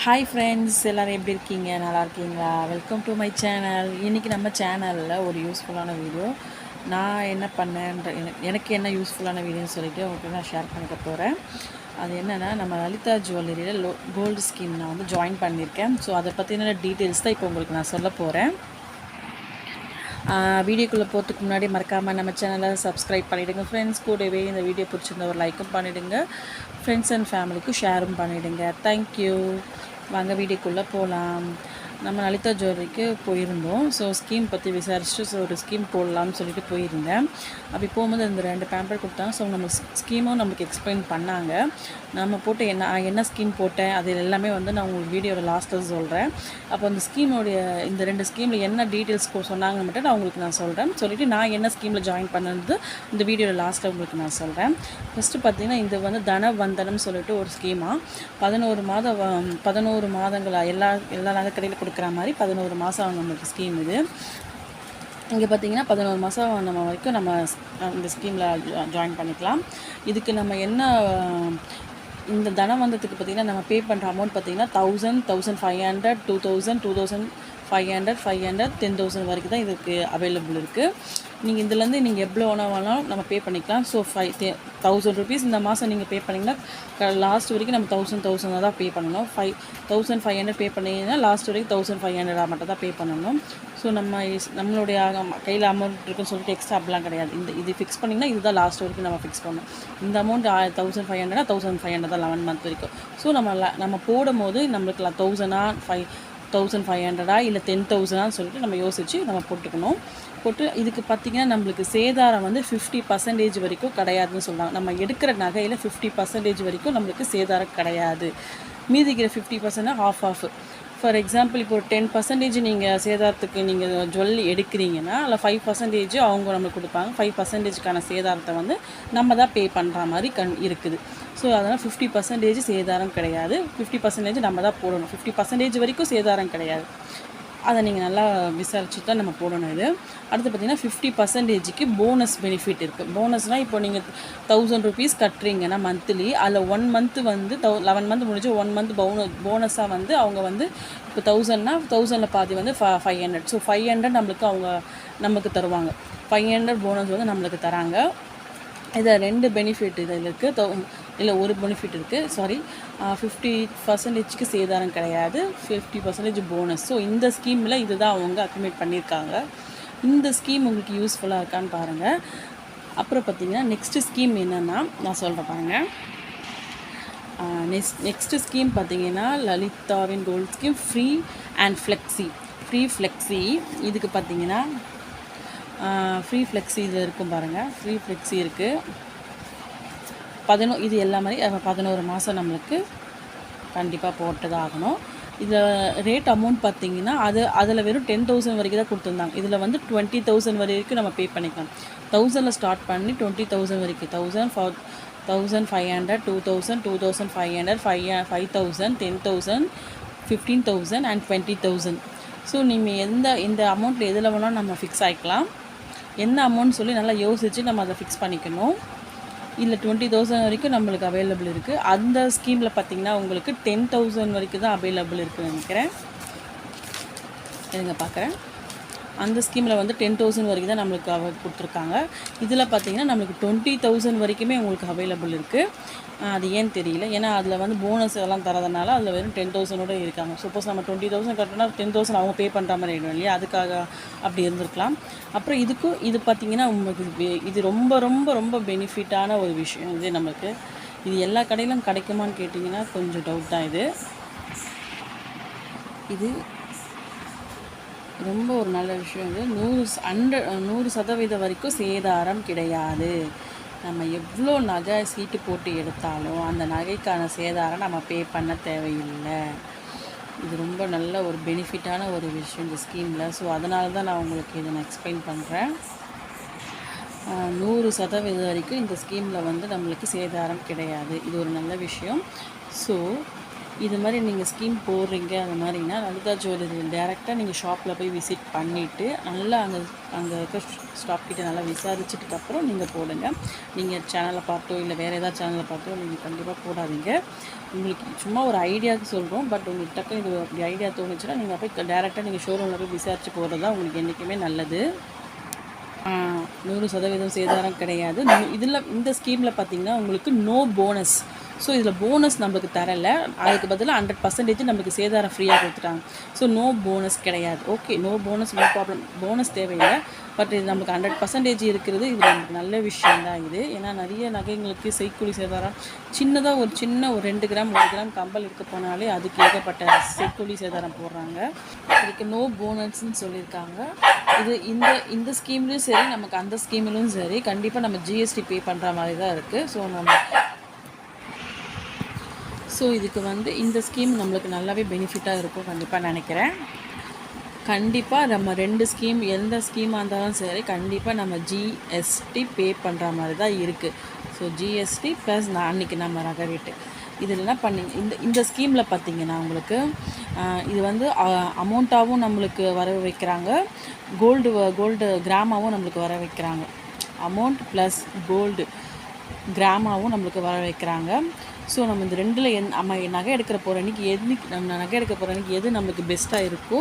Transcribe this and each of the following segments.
Hi friends, எல்லோரும் எப்படி இருக்கீங்க? நல்லா இருக்கீங்களா? Welcome to my channel. இன்றைக்கி நம்ம சேனலில் ஒரு யூஸ்ஃபுல்லான வீடியோ, நான் என்ன பண்ணேன்ற எனக்கு என்ன யூஸ்ஃபுல்லான வீடியோன்னு சொல்லிவிட்டு உங்களுக்கு நான் ஷேர் பண்ணிக்க போகிறேன். அது என்னென்னா, நம்ம லலிதா ஜுவல்லரியில் கோல்டு ஸ்கீம் நான் வந்து ஜாயின் பண்ணியிருக்கேன். ஸோ அதை பற்றின டீட்டெயில்ஸ் தான் இப்போ உங்களுக்கு நான் சொல்ல போகிறேன். வீடியோக்குள்ளே போகிறதுக்கு முன்னாடி மறக்காமல் நம்ம சேனலை சப்ஸ்கிரைப் பண்ணிவிடுங்க ஃப்ரெண்ட்ஸ். கூடவே இந்த வீடியோ பிடிச்சிருந்த ஒரு லைக்கும் பண்ணிவிடுங்க. ஃப்ரெண்ட்ஸ் அண்ட் ஃபேமிலிக்கும் ஷேரும் பண்ணிவிடுங்க. தேங்க்யூ. வாங்க வீடியோக்குள்ளே போகலாம். நம்ம லலிதா ஜுவல்லரிக்கு போயிருந்தோம். ஸோ ஸ்கீம் பற்றி விசாரிச்சுட்டு ஒரு ஸ்கீம் போடலாம்னு சொல்லிட்டு போயிருந்தேன். அப்படி போகும்போது இந்த 2 பேம்பர் கொடுத்தாங்க. ஸோ நம்ம ஸ்கீமும் நம்மளுக்கு எக்ஸ்பிளைன் பண்ணாங்க. நம்ம போட்டு என்ன ஸ்கீம் போட்டேன் அது எல்லாமே வந்து நான் உங்களுக்கு வீடியோவில் லாஸ்ட்டில் சொல்கிறேன். அப்போ அந்த ஸ்கீமோடைய இந்த 2 ஸ்கீமில் என்ன டீட்டெயில்ஸ் சொன்னாங்கன்னு மட்டும் நான் உங்களுக்கு நான் சொல்கிறேன். சொல்லிவிட்டு நான் என்ன ஸ்கீமில் ஜாயின் பண்ணது இந்த வீடியோவில் லாஸ்ட்டில் உங்களுக்கு நான் சொல்கிறேன். ஃபஸ்ட்டு பார்த்திங்கன்னா, இது வந்து தனவந்தனம் சொல்லிட்டு ஒரு ஸ்கீமாக 11 மாதங்களாக எல்லா நகைக்கடையில் கொடுக்குற மாதிரி 11 மாதம் நம்மளுக்கு ஸ்கீம் இது. இங்கே பார்த்திங்கன்னா 11 மாதம் நம்ம வரைக்கும் நம்ம இந்த ஸ்கீமில் ஜாயின் பண்ணிக்கலாம். இதுக்கு நம்ம என்ன இந்த தனவந்தத்துக்கு பார்த்திங்கன்னா நம்ம பே பண்ணுற அமௌண்ட் பார்த்திங்கன்னா 1000, 1500, 2000, 2500, 500, 10,000 வரைக்கும் தான் இதுக்கு அவைலபிள் இருக்குது. நீங்கள் இதுலேருந்து நீங்கள் எவ்வளோ வேணாலும் நம்ம பே பண்ணிக்கலாம். ஸோ 1000 ருபீஸ் இந்த மாதம் நீங்கள் பே பண்ணிங்கன்னா லாஸ்ட் வரைக்கும் நம்ம 1000 தான் பே பண்ணணும். 1500 பே பண்ணிங்கன்னா லாஸ்ட் வரைக்கும் 1500 மட்டும் தான் பே பண்ணணும். ஸோ நம்மளுடைய கையில் அமௌண்ட் இருக்குன்னு சொல்லிட்டு எக்ஸ்ட்ரா அப்படிலாம் கிடையாது. இது ஃபிக்ஸ் பண்ணிங்கன்னா இதுதான் லாஸ்ட் வரைக்கும் நம்ம ஃபிக்ஸ் பண்ணணும். இந்த அமௌண்ட் 1500 1500 தான் 11 மந்த் வரைக்கும். ஸோ நம்ம போடும் போது நம்மளுக்கு 1500 இல்லை 10,000 சொல்லிட்டு நம்ம யோசித்து நம்ம போட்டுக்கணும். போட்டு இதுக்கு பார்த்திங்கன்னா நம்மளுக்கு சேதாரம் வந்து 50% வரைக்கும் கிடையாதுன்னு சொல்கிறாங்க. நம்ம எடுக்கிற நகையில் 50% வரைக்கும் நம்மளுக்கு சேதாரம் கிடையாது. மீதிக்கிற 50% ஆஃப். ஃபார் எக்ஸாம்பிள், இப்போ ஒரு 10% நீங்கள் சேதாரத்துக்கு நீங்கள் ஜுவல்லரி எடுக்கிறீங்கன்னா அதில் 5% அவங்க நம்மளுக்கு கொடுப்பாங்க. 5%க்கான சேதாரத்தை வந்து நம்ம தான் பே பண்ணுற மாதிரி இருக்குது. ஸோ அதனால் 50% சேதாரம் கிடையாது. 50% நம்ம தான் போடணும். 50% வரைக்கும் சேதாரம் கிடையாது. அதை நீங்கள் நல்லா விசாரிச்சுட்டு தான் நம்ம போடணும். இது அடுத்து பார்த்திங்கன்னா 50%க்கு போனஸ் பெனிஃபிட் இருக்குது. போனஸ்னால் இப்போ நீங்கள் 1000 ருபீஸ் கட்டுறீங்கன்னா மந்த்லி, அதில் 1 மந்த்து வந்து 11 மந்த் முடிஞ்சு 1 மந்த் போனஸாக வந்து அவங்க வந்து இப்போ 1000னா 1000ல் பாதி வந்து 500. ஸோ 500 நமக்கு தருவாங்க. 500 போனஸ் வந்து நம்மளுக்கு தராங்க. இதில் 2 பெனிஃபிட் இதில் இருக்குது. இல்லை ஒரு பெனிஃபிட் இருக்குது. 50%க்கு சேதாரம் கிடையாது, 50% போனஸ். ஸோ இந்த ஸ்கீமில் இதுதான் அவங்க அக்ரிமேட் பண்ணியிருக்காங்க. இந்த ஸ்கீம் உங்களுக்கு யூஸ்ஃபுல்லாக இருக்கான்னு பாருங்கள். அப்புறம் பார்த்திங்கன்னா நெக்ஸ்ட்டு ஸ்கீம் என்னென்னா நான் சொல்கிறேன் பாருங்கள். நெக்ஸ்ட்டு ஸ்கீம் பார்த்திங்கன்னா லலிதாவின் கோல்டு ஸ்கீம் ஃப்ரீ ஃப்ளெக்ஸி. இதுக்கு பார்த்திங்கன்னா ஃப்ரீ ஃப்ளெக்ஸி இது இருக்கும் பாருங்கள். ஃப்ரீ ஃப்ளெக்ஸி இருக்குது. இது எல்லா மாதிரி 11 மாதம் நம்மளுக்கு கண்டிப்பாக போட்டுதான் ஆகணும். இதில் ரேட் அமௌண்ட் பார்த்திங்கன்னா அதில் வெறும் 10,000 வரைக்கும் தான் கொடுத்துருந்தாங்க. இதில் வந்து 20,000 வரைக்கும் நம்ம பே பண்ணிக்கலாம். 1000ல் ஸ்டார்ட் பண்ணி 20,000 வரைக்கும் 1500, 2000, 2500, 5,000, 10,000, 15,000 அண்ட் 20,000. ஸோ நீங்கள் இந்த அமௌண்ட்டில் எதில் வேணாலும் நம்ம ஃபிக்ஸ் ஆகிக்கலாம். என்ன அமௌண்ட் சொல்லி நல்லா யோசித்து நம்ம அதை ஃபிக்ஸ் பண்ணிக்கணும். இல்லை 20,000 வரைக்கும் நம்மளுக்கு அவைலபிள் இருக்குது. அந்த ஸ்கீமில் பார்த்திங்கன்னா உங்களுக்கு 10,000 வரைக்கும் தான் அவைலபிள் இருக்குதுன்னு நினைக்கிறேன். இருங்க பார்க்குறேன். அந்த ஸ்கீமில் வந்து 10,000 வரைக்கும் தான் நம்மளுக்கு கொடுத்துருக்காங்க. இதில் பார்த்திங்கன்னா நம்மளுக்கு 20,000 வரைக்குமே உங்களுக்கு அவைலபிள் இருக்குது. அது ஏன்னு தெரியல. ஏன்னா அதில் வந்து போனஸ் எல்லாம் தரதுனால அதில் வெறும் 10,000 இருக்காங்க. சப்போஸ் நம்ம 20,000 கட்டினா 10,000 அவங்க பே பண்ணுற மாதிரி ஆகிடும் இல்லையா, அதுக்காக அப்படி இருந்திருக்கலாம். அப்புறம் இது பார்த்திங்கன்னா உங்களுக்கு இது ரொம்ப ரொம்ப ரொம்ப பெனிஃபிட்டான ஒரு விஷயம். இது நம்மளுக்கு இது எல்லா கடையிலும் கிடைக்குமான்னு கேட்டிங்கன்னா கொஞ்சம் டவுட் தான். இது ரொம்ப ஒரு நல்ல விஷயம். இது 100% வரைக்கும் சேதாரம் கிடையாது. நம்ம எவ்வளோ நகை சீட்டு போட்டு எடுத்தாலும் அந்த நகைக்கான சேதாரம் நம்ம பே பண்ண தேவையில்லை. இது ரொம்ப நல்ல ஒரு பெனிஃபிட்டான ஒரு விஷயம் இந்த ஸ்கீமில். ஸோ அதனால தான் நான் உங்களுக்கு இதை நான் எக்ஸ்பிளைன் பண்ணுறேன். 100% வரைக்கும் இந்த ஸ்கீமில் வந்து நம்மளுக்கு சேதாரம் கிடையாது. இது ஒரு நல்ல விஷயம். ஸோ இது மாதிரி நீங்கள் ஸ்கீம் போடுறீங்க அது மாதிரினா லலிதா ஜுவல்லரி டேரெக்டாக நீங்கள் ஷாப்பில் போய் விசிட் பண்ணிவிட்டு நல்லா அங்கே இருக்க ஸ்டாப் கிட்ட நல்லா விசாரிச்சதுக்கப்புறம் நீங்கள் போடுங்க. நீங்கள் சேனலை பார்த்தோ இல்லை வேறு ஏதாவது சேனலை பார்த்தோ நீங்கள் கண்டிப்பாக போடாதீங்க. உங்களுக்கு சும்மா ஒரு ஐடியாவுக்கு சொல்கிறோம். பட் உங்களுக்கு டக்குனு இது அப்படி ஐடியா தோணுச்சுன்னா நீங்கள் போய் டேரெக்டாக நீங்கள் ஷோரூமில் போய் விசாரித்து போடுறது தான் உங்களுக்கு என்றைக்குமே நல்லது. 100% சேதாரம் கிடையாது. இதில் இந்த ஸ்கீமில் பார்த்தீங்கன்னா உங்களுக்கு நோ போனஸ். ஸோ இதில் போனஸ் நம்மளுக்கு தரலை, அதுக்கு பதிலாக 100% நம்மளுக்கு சேதாரம் ஃப்ரீயாக கொடுத்துட்டாங்க. ஸோ நோ போனஸ் கிடையாது. Okay, no bonus, no problem. Bonus தேவையில்லை, பட் இது நம்மளுக்கு 100% இருக்கிறது. இது நமக்கு நல்ல விஷயந்தான் இது. ஏன்னா நிறைய நகைங்களுக்கு செய்கூலி சேதாரம் சின்னதாக ஒரு 2 கிராம் 1 கிராம் கம்பல் இருக்க போனாலே அதுக்கு ஏகப்பட்ட செய்கூலி சேதாரம் போடுறாங்க. இதுக்கு நோ போனஸ்ன்னு சொல்லியிருக்காங்க. இது இந்த ஸ்கீம்லேயும் சரி, நமக்கு அந்த ஸ்கீம்லேயும் சரி கண்டிப்பாக நம்ம ஜிஎஸ்டி பே பண்ணுற மாதிரி தான் இருக்குது. ஸோ இதுக்கு இந்த ஸ்கீம் நம்மளுக்கு நல்லாவே பெனிஃபிட்டாக இருக்கும் கண்டிப்பாக நினைக்கிறேன். கண்டிப்பாக நம்ம 2 ஸ்கீம் எந்த ஸ்கீமாக இருந்தாலும் சரி கண்டிப்பாக நம்ம ஜிஎஸ்டி பே பண்ணுற மாதிரி தான் இருக்குது. ஸோ ஜிஎஸ்டி ப்ளஸ் அன்றைக்கி நம்ம நகை ரேட்டு இதில் என்ன பண்ணி இந்த ஸ்கீமில் பார்த்திங்கன்னா உங்களுக்கு இது அமௌண்ட்டாகவும் நம்மளுக்கு வர வைக்கிறாங்க, கோல்டு கிராமாகவும் நம்மளுக்கு வர வைக்கிறாங்க. அமௌண்ட் ப்ளஸ் கோல்டு கிராமாவும் நம்மளுக்கு வர வைக்கிறாங்க. ஸோ நம்ம இந்த 2ல் நம்ம நகை எடுக்கிற போகிற அன்றைக்கி எது நம்மளுக்கு பெஸ்ட்டாக இருக்கோ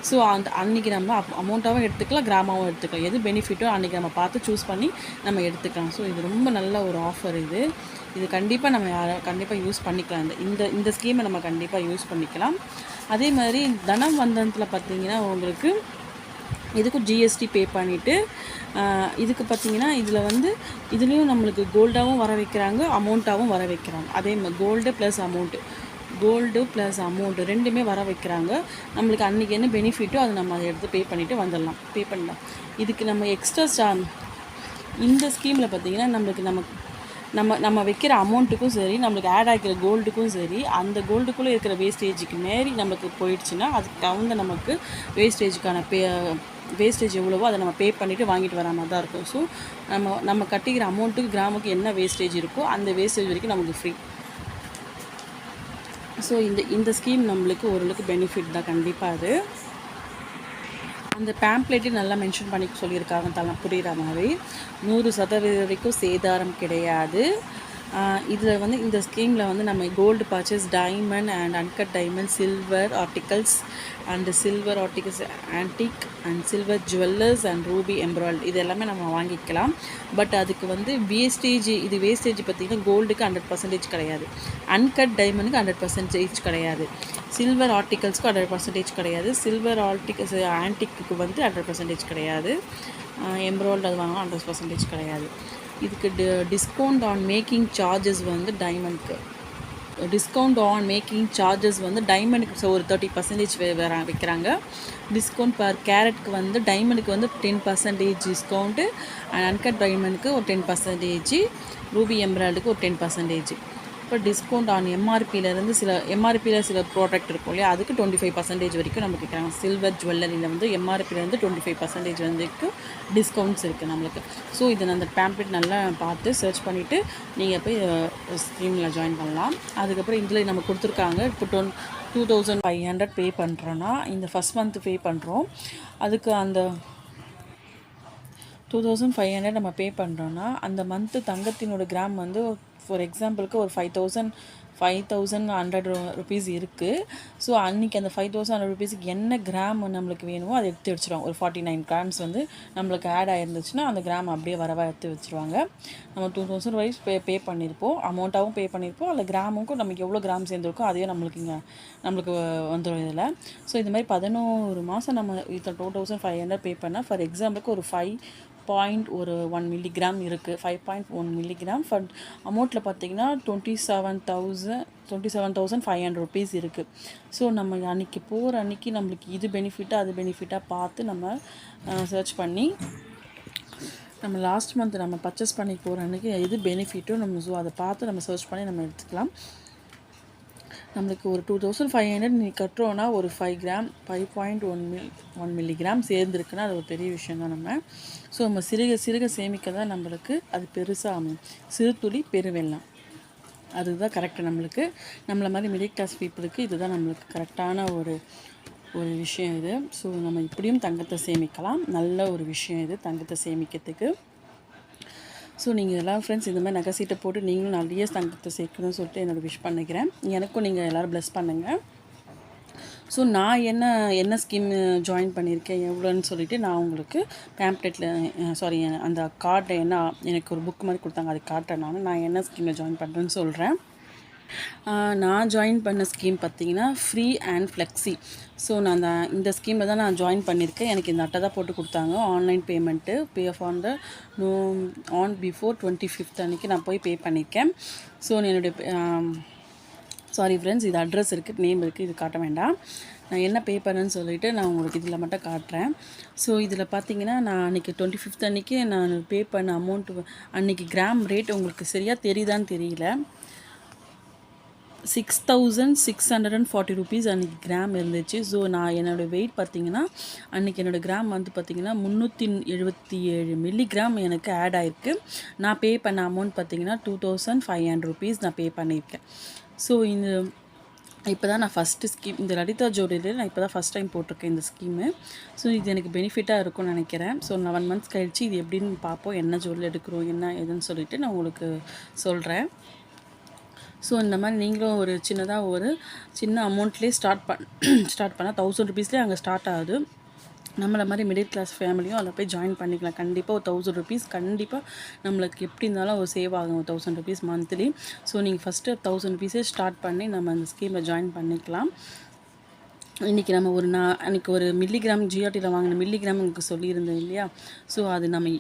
ஸோ அன்றைக்கி நம்ம அமௌண்ட்டாகவும் எடுத்துக்கலாம், கிராமாவும் எடுத்துக்கலாம். எது பெனிஃபிட்டோ அன்றைக்கி நம்ம பார்த்து சூஸ் பண்ணி நம்ம எடுத்துக்கலாம். ஸோ இது ரொம்ப நல்ல ஒரு ஆஃபர். இது கண்டிப்பாக நம்ம கண்டிப்பாக யூஸ் பண்ணிக்கலாம். இந்த ஸ்கீமை நம்ம கண்டிப்பாக யூஸ் பண்ணிக்கலாம். அதே மாதிரி தனம் வந்தனத்தில் பார்த்திங்கன்னா உங்களுக்கு இதுக்கும் ஜிஎஸ்டி பே பண்ணிவிட்டு இதுக்கு பார்த்திங்கன்னா இதில் இதுலேயும் நம்மளுக்கு கோல்டாகவும் வர வைக்கிறாங்க, அமௌண்ட்டாகவும் வர வைக்கிறாங்க. அதே மாதிரி கோல்டு ப்ளஸ் அமௌண்ட்டு ரெண்டுமே வர வைக்கிறாங்க. நம்மளுக்கு அன்றைக்கி என்ன பெனிஃபிட்டோ அதை நம்ம அதை எடுத்து பே பண்ணலாம். இதுக்கு நம்ம எக்ஸ்ட்ரா இந்த ஸ்கீமில் பார்த்திங்கன்னா நம்ம வைக்கிற அமௌண்ட்டுக்கும் சரி, நம்மளுக்கு ஆட் ஆகிக்கிற கோல்டுக்கும் சரி, அந்த கோல்டுக்குள்ளே இருக்கிற வேஸ்டேஜுக்கு மாரி நமக்கு போயிடுச்சுன்னா அதுக்கு தகுந்த நமக்கு வேஸ்டேஜ் எவ்வளவோ அதை நம்ம பே பண்ணிவிட்டு வாங்கிட்டு வர மாதிரி தான் இருக்கும். ஸோ நம்ம கட்டிக்கிற அமௌண்ட்டுக்கு கிராமுக்கு என்ன வேஸ்டேஜ் இருக்கோ அந்த வேஸ்டேஜ் வரைக்கும் நமக்கு ஃப்ரீ. ஸோ இந்த ஸ்கீம் நம்மளுக்கு ஓரளவுக்கு பெனிஃபிட் தான் கண்டிப்பாக. அது அந்த பேம்ப்ளேட்டே நல்லா மென்ஷன் பண்ணி சொல்லியிருக்காங்க புரிகிற மாதிரி. 100% வரைக்கும் சேதாரம் கிடையாது. இதில் இந்த ஸ்கீமில் நம்ம gold purchase, diamond and uncut diamond, silver articles antique and silver jewellers and ruby embroidery இது எல்லாமே நம்ம வாங்கிக்கலாம். பட் அதுக்கு வேஸ்டேஜ் பார்த்திங்கன்னா கோல்டுக்கு 100% கிடையாது, அன்கட் டைமண்டுக்கு 100% கிடையாது, சில்வர் ஆர்டிகல்ஸ்க்கு 100% கிடையாது, சில்வர் ஆர்டிகல்ஸ் ஆன்டிக்கு 100% கிடையாது, எம்ப்ராய்டு அது வாங்கினா 100% கிடையாது. இதுக்கு டிஸ்கவுண்ட் ஆன் மேக்கிங் சார்ஜஸ் டைமண்ட்க்கு டைமண்டுக்கு ஒரு 30% வைக்கிறாங்க. டிஸ்கவுண்ட் பர் கேரட்க்கு டைமண்டுக்கு 10% டிஸ்கவுண்ட்டு, அன்கட் டைமண்டுக்கு ஒரு 10%, ரூபி எம்ப்ராய்டுக்கு ஒரு 10%. இப்போ டிஸ்கவுண்ட் ஆன் எம்ஆர்பியிலேருந்து சில ப்ராடக்ட் இருக்கும் இல்லையா, அதுக்கு 25% வரைக்கும் நமக்கு கேட்குறாங்க. சில்வர் ஜுவல்லரியில் எம்ஆர்பியிலேருந்து 25% வரைக்கும் டிஸ்கவுண்ட்ஸ் இருக்குது நம்மளுக்கு. ஸோ இதை அந்த பேம்ப்ளெட் நல்லா பார்த்து சர்ச் பண்ணிவிட்டு நீங்கள் போய் ஸ்கீமில் ஜாயின் பண்ணலாம். அதுக்கப்புறம் இதில் நம்ம கொடுத்துருக்காங்க. இப்போ 2500 பே பண்ணுறோன்னா இந்த ஃபஸ்ட் மந்த் பே பண்ணுறோம். அதுக்கு அந்த 2500 நம்ம பே பண்ணுறோன்னா அந்த மந்த்து தங்கத்தினோட கிராம் ஃபார் எக்ஸாம்பிளுக்கு ஒரு 5100 ருபீஸ் இருக்குது. ஸோ அன்றைக்கி அந்த 5100 ருபீஸுக்கு என்ன கிராம் நம்மளுக்கு வேணுமோ அதை எடுத்து வச்சுருவாங்க. ஒரு 49 கிராம்ஸ் நம்மளுக்கு ஆட் ஆகிருந்துச்சுன்னா அந்த கிராம் அப்படியே எடுத்து வச்சுருவாங்க. நம்ம 2000 வைஸ் பே பண்ணியிருப்போம், அமௌண்ட்டாகவும் பே பண்ணியிருப்போம், அதில் கிராமுக்கும் நமக்கு எவ்வளோ கிராம் சேர்ந்துருக்கோ அதே நம்மளுக்கு வந்துடும் இதில். ஸோ இது மாதிரி 11 மாதம் நம்ம 2500 பே பண்ணால் ஃபார் எக்ஸாம்பிளுக்கு ஒரு 5.1 மில்லிகிராம் இருக்குது. 5.1 மில்லிகிராம் அமௌண்ட்டில் பார்த்திங்கன்னா 27,500 ருபீஸ் இருக்குது. ஸோ நம்ம அன்றைக்கி போகிற அன்றைக்கி நம்மளுக்கு இது பெனிஃபிட்டாக அது பெனிஃபிட்டாக பார்த்து நம்ம சர்ச் பண்ணி நம்ம லாஸ்ட் மந்த் நம்ம பர்ச்சேஸ் பண்ணி போகிற அன்றைக்கி எது பெனிஃபிட்டோ ஸோ அதை பார்த்து நம்ம சர்ச் பண்ணி நம்ம எடுத்துக்கலாம். நம்மளுக்கு ஒரு 2500 நீ கட்டுறோன்னா ஒரு 5.1 மில்லிகிராம் சேர்ந்துருக்குன்னா அது ஒரு பெரிய விஷயம் தான். ஸோ நம்ம சிறுக சேமிக்க தான் நம்மளுக்கு அது பெருசாக அமையும். சிறு துளி பெருவெள்ளம். அதுதான் கரெக்டு. நம்மளை மாதிரி மிடில் கிளாஸ் பீப்புளுக்கு இதுதான் நம்மளுக்கு கரெக்டான ஒரு விஷயம் இது. ஸோ நம்ம இப்படியும் தங்கத்தை சேமிக்கலாம். நல்ல ஒரு விஷயம் இது தங்கத்தை சேமிக்கிறதுக்கு. ஸோ நீங்கள் எல்லோரும் ஃப்ரெண்ட்ஸ் இந்த மாதிரி நகை சீட்டை போட்டு நீங்களும் நிறைய தங்கத்தை சேர்க்கணும்னு சொல்லிட்டு என்னோடய விஷ் பண்ணிக்கிறேன். எனக்கும் நீங்கள் எல்லோரும் ப்ளஸ் பண்ணுங்கள். ஸோ நான் என்ன ஸ்கீம் ஜாயின் பண்ணியிருக்கேன் எவ்வளோன்னு சொல்லிவிட்டு நான் உங்களுக்கு பேம்ப்ளெட்டில் அந்த கார்டை எனக்கு ஒரு புக் மாதிரி கொடுத்தாங்க, அது காட்டுறேன். நான் என்ன ஸ்கீமில் ஜாயின் பண்ணுறேன்னு சொல்கிறேன். நான் ஜாயின் பண்ண ஸ்கீம் பார்த்திங்கன்னா ஃப்ரீ அண்ட் ஃப்ளெக்ஸி. ஸோ நான் இந்த ஸ்கீமில் தான் நான் ஜாயின் பண்ணியிருக்கேன். எனக்கு இந்த அட்டை தான் போட்டு கொடுத்தாங்க. Online payment pay on before 25th அன்றைக்கி நான் போய் பே பண்ணியிருக்கேன். ஸோ என்னுடைய சாரி ஃப்ரெண்ட்ஸ், இது அட்ரஸ் இருக்குது, நேம் இருக்குது, இது காட்ட வேண்டாம். நான் என்ன பே பண்ணேன்னு சொல்லிவிட்டு நான் உங்களுக்கு இதில் மட்டும் காட்டுறேன். ஸோ இதில் பார்த்தீங்கன்னா நான் அன்றைக்கி 25th அன்றைக்கி நான் பே பண்ண அமௌண்ட்டு அன்றைக்கி கிராம் ரேட் உங்களுக்கு சரியாக தெரியுதான்னு தெரியல. 6,640 rupees அன்றைக்கி கிராம் இருந்துச்சு. ஸோ நான் என்னோடய வெயிட் பார்த்திங்கன்னா அன்றைக்கி என்னோடய கிராம் வந்து பார்த்திங்கன்னா 377 மில்லிகிராம் எனக்கு ஆட் ஆகிருக்கு. நான் பே பண்ண அமௌண்ட் பார்த்திங்கன்னா 2,500 rupees நான் பே பண்ணியிருக்கேன். ஸோ இப்போ தான் நான் ஃபஸ்ட்டு ஸ்கீம் இந்த லலிதா ஜுவல்லரியில் நான் இப்போ தான் ஃபஸ்ட் டைம் போட்டிருக்கேன் இந்த ஸ்கீமு. ஸோ இது எனக்கு பெனிஃபிட்டாக இருக்கும்னு நினைக்கிறேன். ஸோ 11 months கழிச்சு இது எப்படின்னு பார்ப்போம், என்ன ஜுவல்லரி எடுக்கிறோம் என்ன எதுன்னு சொல்லிவிட்டு நான் உங்களுக்கு சொல்கிறேன். ஸோ இந்த மாதிரி நீங்களும் ஒரு சின்ன அமௌண்ட்லேயே ஸ்டார்ட் பண்ணால் 1000 rupeesலேயே அங்கே ஸ்டார்ட் ஆகுது. நம்மளை மாதிரி மிடில் கிளாஸ் ஃபேமிலியும் அதில் போய் ஜாயின் பண்ணிக்கலாம். கண்டிப்பாக ஒரு 1000 rupees கண்டிப்பாக நம்மளுக்கு எப்படி இருந்தாலும் ஒரு சேவ் ஆகும், 1000 rupees மந்த்லி. ஸோ நீங்கள் ஃபஸ்ட்டு 1000 rupees ஸ்டார்ட் பண்ணி நம்ம அந்த ஸ்கீமில் ஜாயின் பண்ணிக்கலாம். இன்றைக்கி நம்ம அன்றைக்கி ஒரு மில்லிகிராம் ஜிஆர்டியில் வாங்கின மில்லிகிராம் உங்களுக்கு சொல்லியிருந்தேன் இல்லையா. ஸோ அது நம்ம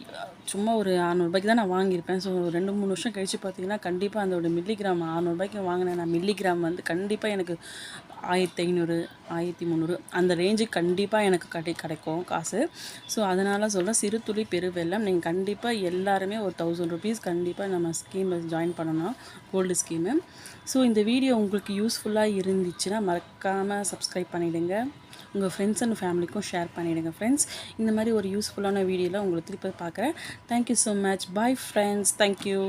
சும்மா ஒரு 600 ரூபாய்க்கு தான் நான் வாங்கியிருப்பேன். ஸோ 2-3 வருஷம் கழித்து பார்த்தீங்கன்னா கண்டிப்பாக அதோட மில்லிகிராம் 600 ரூபாய்க்கு வாங்கினேன் நான். மில்லிகிராம் வந்து கண்டிப்பாக எனக்கு 1500 1300 அந்த ரேஞ்சுக்கு கண்டிப்பாக எனக்கு கிடைக்கும் காசு. ஸோ அதனால் சொல்கிறேன், சிறு துளி பெருவெல்லம். நீங்கள் கண்டிப்பாக எல்லாருமே ஒரு 1000 rupees கண்டிப்பாக நம்ம ஸ்கீமில் ஜாயின் பண்ணணும், கோல்டு ஸ்கீமு. ஸோ இந்த வீடியோ உங்களுக்கு யூஸ்ஃபுல்லாக இருந்துச்சுன்னா மறக்காமல் சப்ஸ்கிரைப் பண்ணிவிடுங்க. உங்கள் ஃப்ரெண்ட்ஸ் அண்ட் ஃபேமிலிக்கும் ஷேர் பண்ணிவிடுங்க ஃப்ரெண்ட்ஸ். இந்த மாதிரி ஒரு யூஸ்ஃபுல்லான வீடியோவில் உங்களை திருப்பி பார்க்குறேன். Thank you so much. Bye friends. Thank you.